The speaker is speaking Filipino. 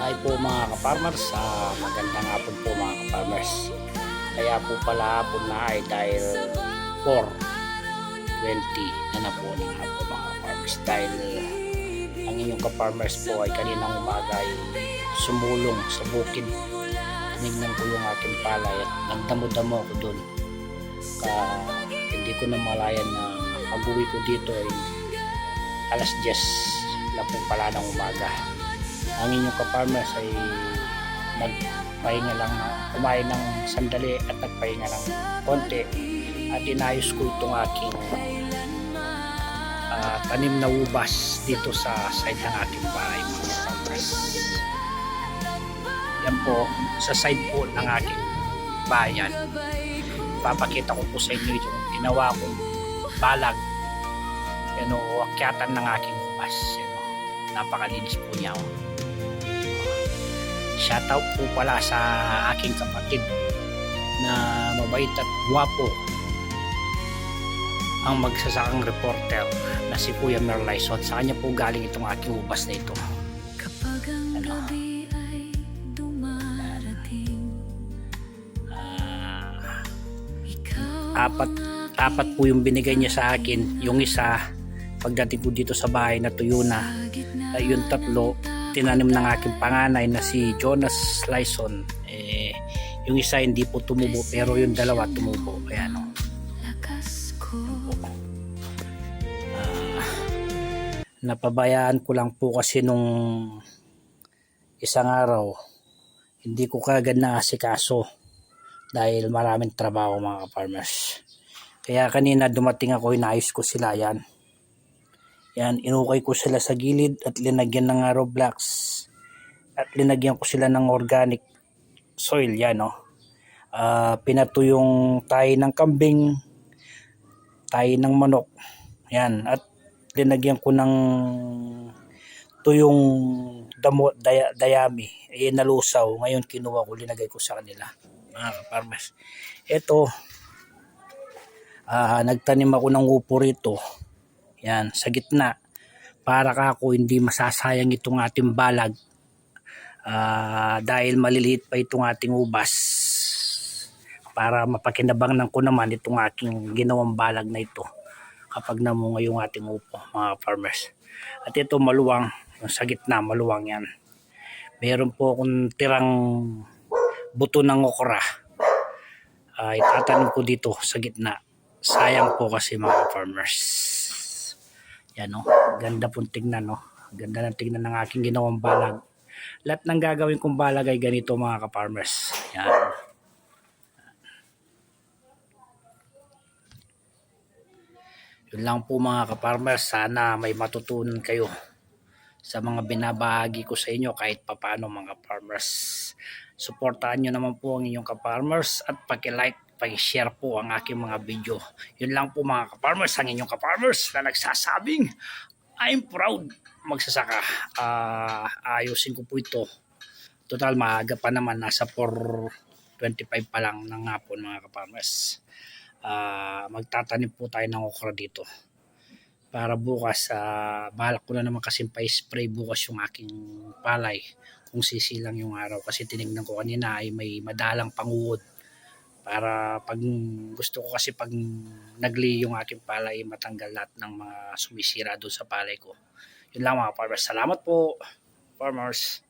Hi po mga ka-farmers, magandang hapon po mga ka-farmers. Kaya po pala hapon na ay dahil 4:20 na po ng hapon mga ka-farmers. Dahil ang inyong ka-farmers po ay kaninang umaga ay sumulong sa bukid. Tinignan ko yung aking palay at nagdamo-damo ako doon. Hindi ko na malayan na pag-uwi ko dito ay alas 10 na po pala ng umaga. Ang inyong ka-farmers ay nagpahinga lang, kumain ng sandali at nagpahinga ng konti at inayos ko itong aking tanim na ubas dito sa side ng aking bahay mga ka-farmers. Yan po sa side po ng aking bayan. Papakita ko po sa inyo yung ginawa kong balag, akyatan ng aking ubas. Napakalinis po niya. Shoutout po pala sa aking kapatid na mabait at guwapo, ang magsasakang reporter na si Kuya Merlyson. Sa kanya po galing itong aking ubas na ito. Kapag ang gabi ay dumarating, apat po yung binigay niya sa akin. Yung isa, pagdating ko dito sa bahay na tuyo na. Yung tatlo, tinanim ng aking panganay na si Jonas Lyson. Yung isa hindi po tumubo, pero yung dalawa tumubo. Ayan o. Napabayaan ko lang po kasi nung isang araw, hindi ko kagad naasikaso dahil maraming trabaho mga farmers. Kaya kanina dumating ako, inayos ko sila. Yan, inukay ko sila sa gilid at linagyan ng arrow blocks at linagyan ko sila ng organic soil. Yan pinato yung tahi ng kambing, tahi ng manok. Yan, at linagyan ko ng tuyong dayami, nalusaw. Ngayon kinuha ko, linagay ko sa kanila mga farmers. Ito, nagtanim ako ng upo rito. Yan, sa gitna, para kako hindi masasayang itong ating balag, dahil maliliit pa itong ating ubas, para mapakinabangan ko naman itong aking ginawang balag na ito kapag namunga yung ating upo mga farmers. At ito maluwang, yung sa gitna maluwang yan. Meron po akong tirang buto ng okra, itatanim ko dito sa gitna. Sayang po kasi mga farmers. Yan ganda pong tingnan ganda ng tingnan ng aking ginawang balag. Lahat ng gagawin kong balag ay ganito mga ka-farmers. Yan. Yun lang po mga ka-farmers. Sana may matutunan kayo sa mga binabahagi ko sa inyo kahit papano mga ka-farmers. Suportahan nyo naman po ang inyong ka-farmers at paki-like, paki-share po ang aking mga video. Yun lang po mga ka-farmers, ang inyong ka-farmers na nagsasabing I'm proud magsasaka. Ayusin ko po ito. Total maaga pa naman, nasa 4:25 pa lang ng hapon mga ka-farmers. Magtatanim po tayo ng okra dito para bukas. Balak ko na naman kasi pa-spray bukas yung aking palay kung sisilang yung araw, kasi tinignan ko kanina ay may madalang panguhod, para pag gusto ko kasi pag nagli yung aking palay matanggal lahat ng mga sumisira doon sa palay ko. Yun lang mga farmers. Salamat po farmers.